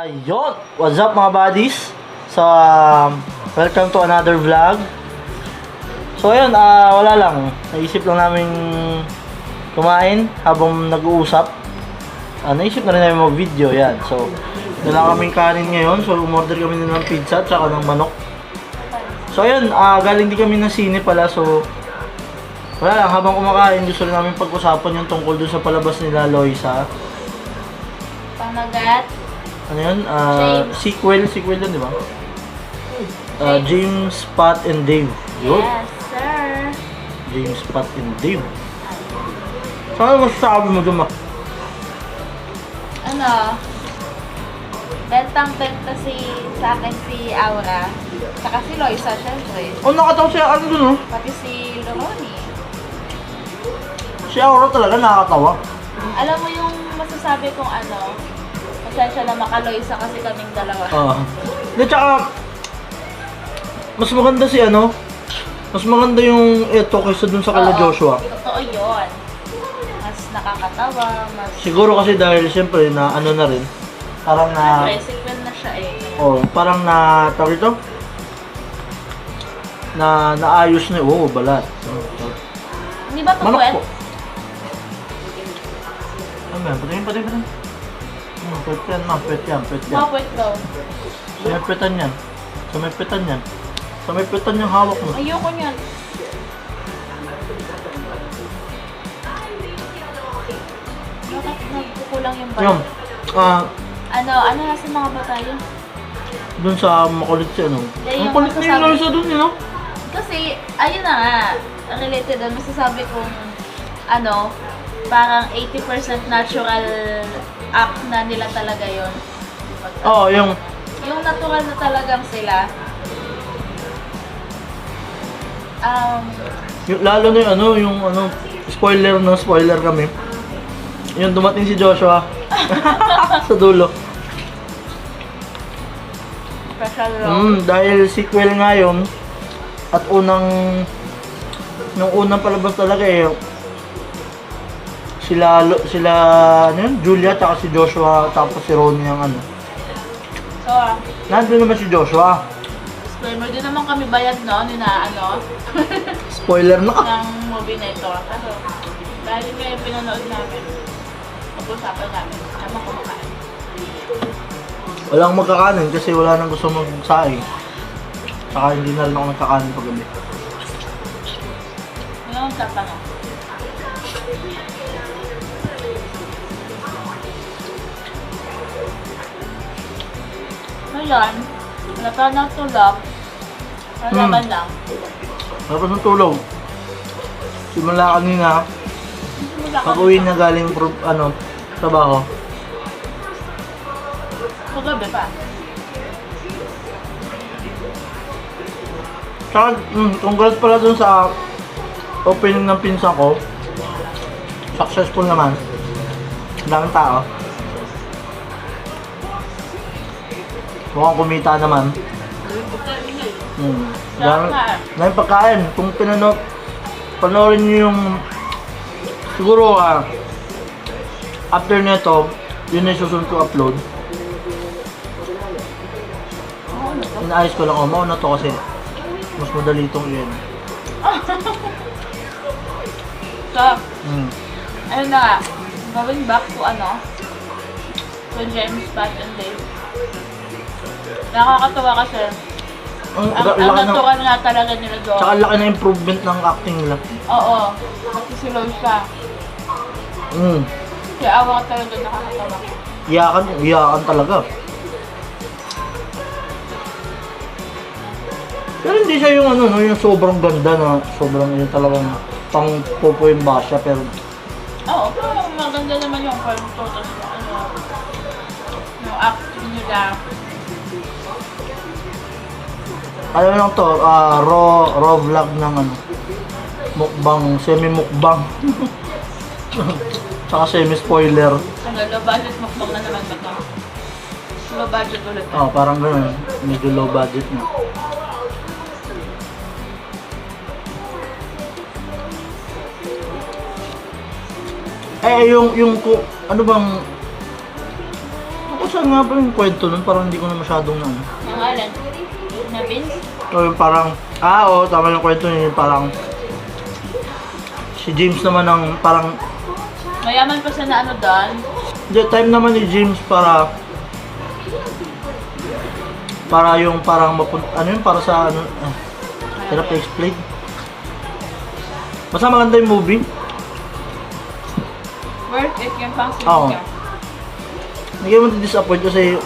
Ayun! What's up mga buddies? So, welcome to another vlog. So, ayun, wala lang. Naisip lang namin kumain habang nag-uusap. Naisip na rin namin mag-video, yan. So, wala kaming kanin ngayon. So, umorder kami ng pizza at saka ng manok. So, ayun, galing din kami ng sine pala. So, wala lang, habang kumakain, gusto rin namin pag-usapan yung tungkol dun sa palabas nila Loisa. Pamagat. Ano yun? James. Sequel yun, di ba? James, Pat, and Dave. Yun. Yes, sir. James, Pat, and Dave. So, ano masasabi mo dun, ma? Ano? Bentang-benta sa akin si Aura. Saka si Loisa, syempre. Oh, nakatawa siya, ano dun, oh? Pati si Loroni. Si Aura talaga nakakatawa. Alam mo yung masasabi kong ano, pasensya na maka-Loisa kasi kaming dalawa. Di, tsaka, mas maganda si ano, mas maganda yung ito kaysa dun sa kala Oo, Joshua. Totoo yun. Mas nakakatawa, mas... Siguro kasi dahil siyempre na ano na rin, parang na, Siyempre, sequel na siya eh. parang na, tawag ito? Naayos na, balat. Hindi ba ito Manok kwet? po. Ano yan? Patingin. Pwet yan, ma. Pwet yan. Mga kwet daw. Sa may pwetan yan. Sa may pwetan yung hawak mo. Ayoko niyan. Bakit nagkukulang yung Yung, balat? Ano nasa mga batayo? dun sa makulit siya, no? Yeah, Ang yung kulit niya masasabi- sa dun, no? Kasi, ayun na nga, related doon, masasabi kong, parang 80% natural act na nila talaga yon. Oo, yung, Yung natural na talagang sila. lalo na yung spoiler kami. Yung dumating si Joshua. sa dulo. Special role. Dahil sequel nga yun, at nung unang palabas talaga sila ano yun? Julia at si Joshua tapos si Ronnie ang ano. So, Nandun naman si Joshua. disclaimer, din naman kami bayad no, Spoiler na ka. ng movie na ito. Kaso, dahil nga yung pinanood namin, mag-usapan namin, naman kumakain. Walang magkakanin kasi wala nang gusto magsaing. Saka hindi na rin ako nagkakanin paggabi. Ano ang usapan mo? Ngayon, wala pa ng tulog. Nalaman lang. Tapos ng tulog. Simula kanina, Simula ka pag-uwi dito. na galing trabaho. Kagabi pa. Saka, congrats pala dun sa opening ng pinsan ko. Successful naman. Ang daming tao. Mukhang kumita naman. Daming pagkain. Kung panoorin nyo yung siguro after nito, yun na yung susunod ko upload. Inaayos ko lang, mauna to kasi mas madali itong yun. So, ayun na nga. Going back to to James, Pat, and Dave. Nakakatawa kasi ang natural nga talaga nila doon. Tsaka laki na improvement ng acting nila. Oo. Kasi si Loisa. Si Awa talaga nakakatawa. Iyakan talaga. Pero hindi siya yung yung sobrang ganda na sobrang yun talagang pang popo yung basya pero Oo, pero maganda naman yung form to. Tapos yung acting nila. ano lang to, raw vlog ng mukbang, semi-mukbang. Tsaka semi-spoiler. Low budget mukbang na naman ba ito? Low budget ulit. Parang gano'n. Medyo low budget na. Yung ano bang saan nga ba yung kwento nun? Parang hindi ko na masyadong na. Ang alan. Na Vince? O yung parang, oo, tama yung kwento niya. Yung parang, si James naman ang parang, Mayaman pa siya na ano doon. the time naman ni James para yung parang ano yun, para sa ano, hirap i-explain. Basta maganda yung movie. Worth it yung pang Oo. niya. Hindi kayo disappoint kasi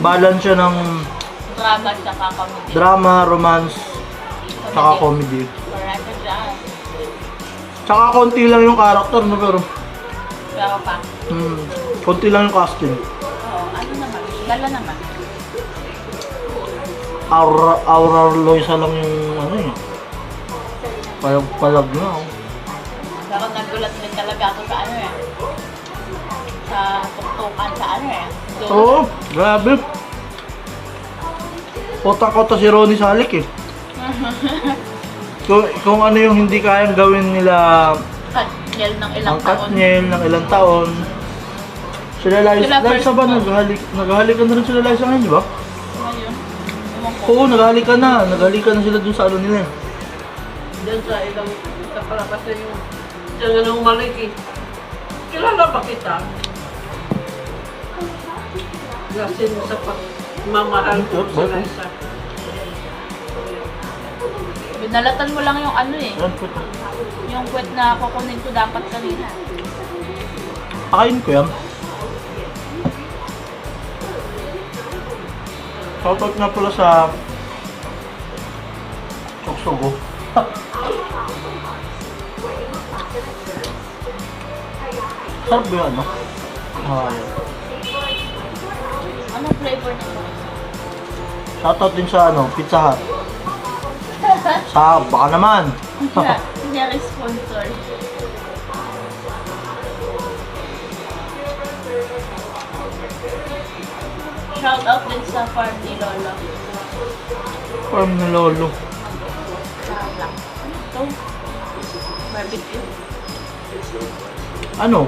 balance siya ng Drama tsaka comedy. drama, romance, tsaka comedy. Correct ka dyan. Tsaka konti lang yung character, no, pero Pero pa. konti lang yung casting. Oo, ano naman. Lala naman. Aura Loisa lang yung ano eh. Palag na. Oh. Pero nagulat din talaga ako sa ano eh. Sa tuktukan sa ano eh. Doon. Oo, grabe. Kota-kota si Ronnie Salik eh. Kung ano yung hindi kayang gawin nila Katniel ng ilang ang taon. Katniel ng ilang taon. Sila Sila Liza first ba? mo. Naghahalikan na rin sila Liza ngayon, di ba? Ngayon. Ewan ko. Oo, naghahalikan na. Naghahalikan na sila dun sa ano nila eh. Diyan sa ilang sa palapasan yung diyan ng maliki. Kilala ba kita? Lasin sa pagmamahal ko sa Liza. Binalatan mo lang yung ano eh. Yan po. Yung kwet na kukunin ko dapat kanina. Akain ko yan. Shoutout nga pala sa Choksogo. Sarap ba yun, ano? Yan. Anong flavor nito? Shoutout din sa ano, Pizza Hut. Sa baka naman. Kunyari sponsor. Shout out din sa farm ni Lolo. Farm na lolo. Sarap lang. Ano ito? Barbecue. Ano?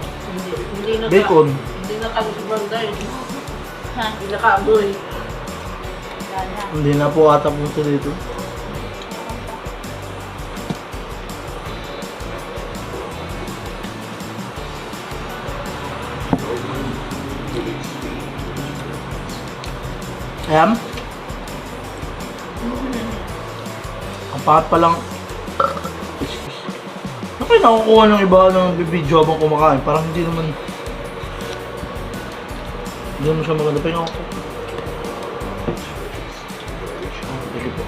Hindi na Bacon. Hindi na kami sa barangay. Ha? Hindi na kaamoy. Wala na. Hindi na po ata punta dito. Ayan. Ang pahat pa lang. Ano kayo nakukuha ng iba ng video habang kumakain? Parang hindi naman. Hindi naman siya maganda. Pahinga ako. Sige po.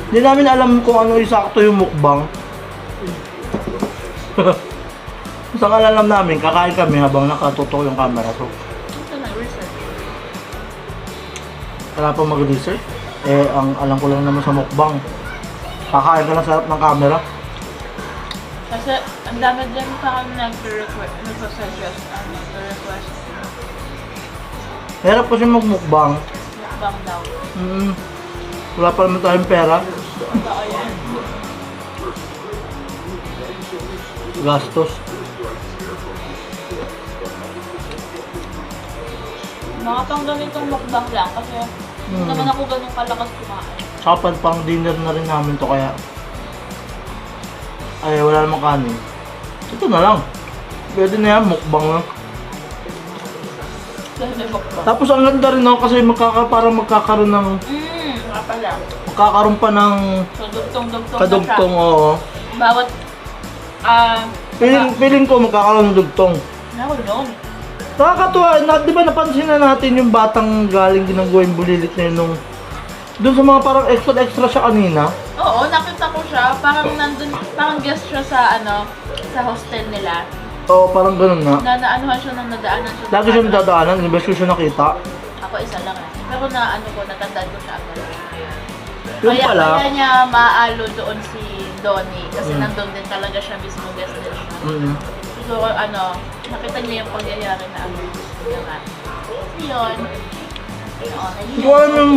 Hindi namin alam kung ano isakto yung mukbang. Sa alam namin, kakain kami habang nakatutok yung camera. So, Ito na, research. wala pa mag-research. Eh, ang alam ko lang naman sa mukbang, kakain ka lang sa harap ng camera. Kasi ang dami din pa kami nag-suggest. Request. Hirap kasi magmukbang. Mukbang daw. Wala pa naman tayong pera. Totoo yan. Gastos. Mga pang ganitong mukbang lang kasi hindi naman ako ganun kalakas kumain. Tsaka pang dinner na rin namin to kaya ay wala namang kanin. Ito na lang. Pwede na yan, mukbang lang. Dahil may mukbang. Tapos ang ganda rin ako kasi parang magkakaroon ng Nga pala. magkakaroon pa ng Kadugtong-dugtong na kadugtong, siya. oo. Bawat, Feeling ko magkakaroon ng dugtong. Ako yun. Nakakatuwa, di ba napansin na natin yung batang galing ginagawa yung bulilit na yun nung doon sa mga parang extra siya kanina. Oo, nakita ko siya. Parang nandun, parang guest siya sa sa hostel nila. Oo, parang ganun nga. Naanuhan siya nang nadaanan siya. Lagi siya nadadaanan, imbes ko siya nakita. Ako isa lang eh. Pero natandaan ko siya agad. Yun Kaya pala, niya maaalo doon si Donnie. Kasi nandun din talaga siya mismo guest din siya. So, nakita niya yung pangyayari na naman. Yun. hindi ko alam yung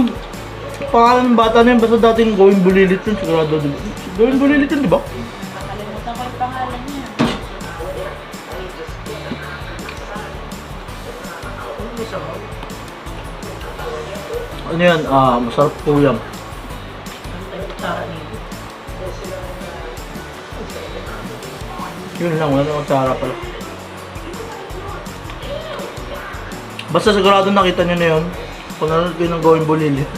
pangalan ng bata na yun, basta dating Going Bulilit yun, sigurado. Going Bulilit yun, di ba? Nakalimutan ko yung pangalan niya. Ano yan? Masarap po yan. Ang kutsara nito. Yun lang, wala nang kutsara pala. Basta sigurado nakita nyo na yun. Kung nanonood kayo ng Going Bulilit.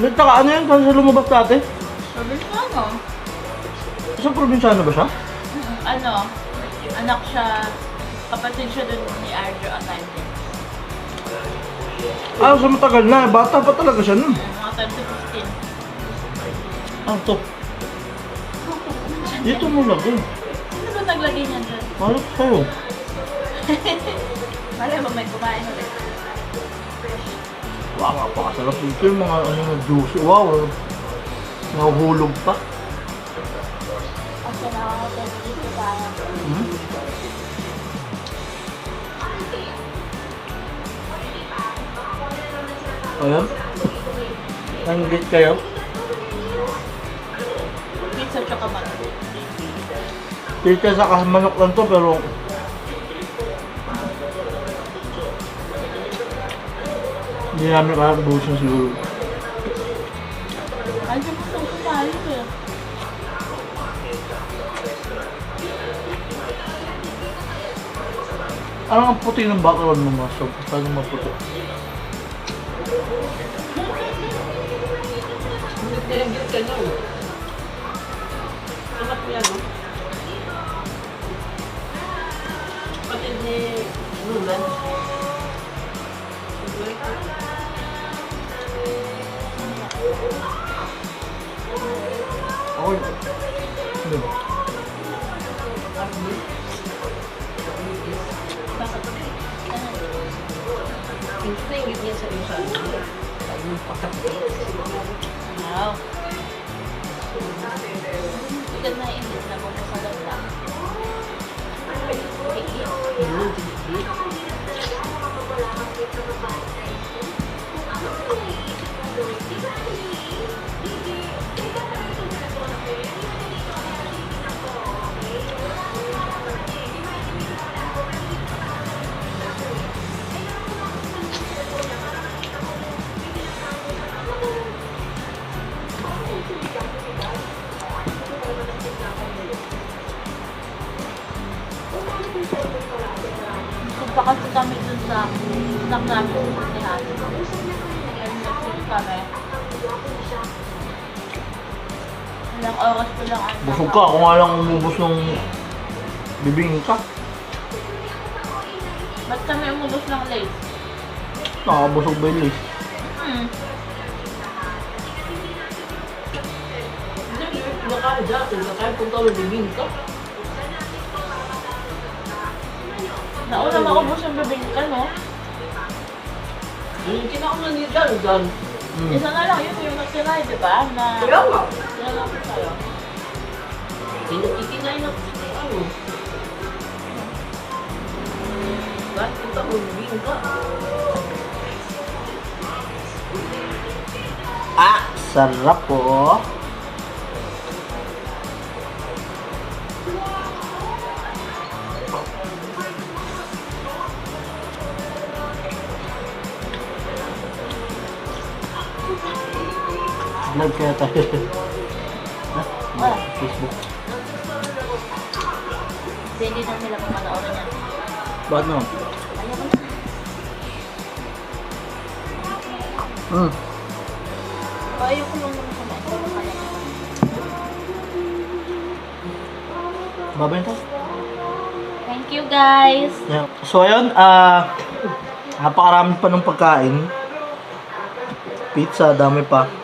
Tsaka ano yun? Kung sa lumabas dati? Probinsyano. Isang probinsyano ba siya? Ano, anak siya, kapatid siya dun ni Arjo Atayde. Sa matagal na. Bata pa talaga siya nun. Mga 10 to 15. Ano to? Dito mo lagay. Ano ba naglagay niya dun? Malap sa'yo. Malay mo may kumain ulit. Wow, napakasarap dito yung mga ano na juicy. Wow, nahuhulog pa. Kasi nakakatay dito parang. Hmm? Ayan. Nanggit kayo? Pizza tsaka manok. Pizza sa manok lang to pero hindi namin kaya busin siguro. Ay, di mo itong kumain eh. Ano ang puti ng background mo mas? Paano maputi? Tinanggit ka na. Anak mo yan, no? Kapatid ni Nulan. Okay. Ano? Tinanggit niya sa isa. Yung pakapit. Wow. Hindi ka naiinit na kung sa lagla. Yun, tinanggit. Punta kasi kami dun sa snack namin sa Disneyland. And nag-trip kami. Ilang oras ko lang ang Busog ka. Kung nga lang umubos ng bibingka. Ba't kami umubos ng late? Nakabusog ba yung list? Nakain dati, nakain punta ng bibingka. Nauna makubos yung bibingka, no? Yung kinakaman ni Dan. Isa na lang yun yung natira, di ba? Na Kaya nga. sila lang po tayo. Itinay na ano. Bakit punta ng bibingka? Sarap po. Vlog kaya tayo. Wala. Facebook. Kasi hindi na nila papanoorin yan. Bakit naman? Ayaw ko na. Ayaw ko lang naman kumain. Babenta? Thank you, guys! Yeah. So ayun, napakarami pa ng pagkain. Pizza, dami pa.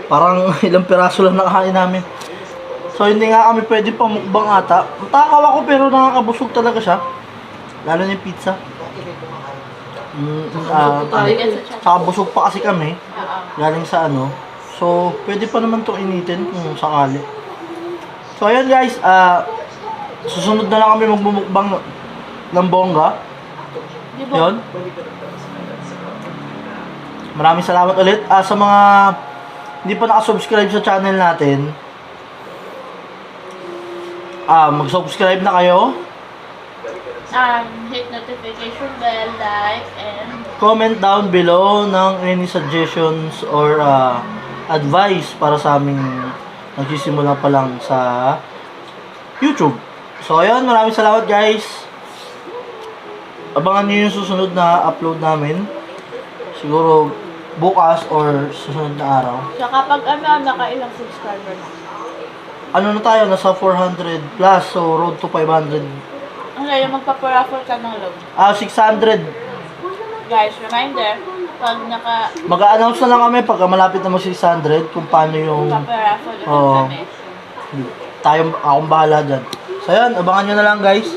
Parang ilang piraso lang nakahain namin. So hindi nga kami pwede pa mukbang ata. Matakaw ako pero nakakabusog talaga siya. Lalo na yung pizza. Saka busog pa kasi kami. Galing sa ano. So pwede pa naman itong initin kung sakali. So ayun guys, susunod na lang kami magmumukbang ng bongga. Yun. Maraming salamat ulit. Sa mga hindi pa nakasubscribe sa channel natin, mag-subscribe na kayo. Hit notification bell, like, and comment down below ng any suggestions or advice para sa aming nagsisimula pa lang sa YouTube. So ayun, maraming salamat guys. Abangan niyo yung susunod na upload namin. Siguro bukas or susunod na araw. So kapag nakailang subscriber na? Ano na tayo? Nasa 400 plus. So road to 500. Yung magpaparaffle ka ng log. 600. Guys, reminder, pag Mag-a-announce na lang kami pag malapit na mag 600 kung paano yung paparaffle ulit Oo. kami. akong bahala dyan. So yun, abangan nyo na lang guys.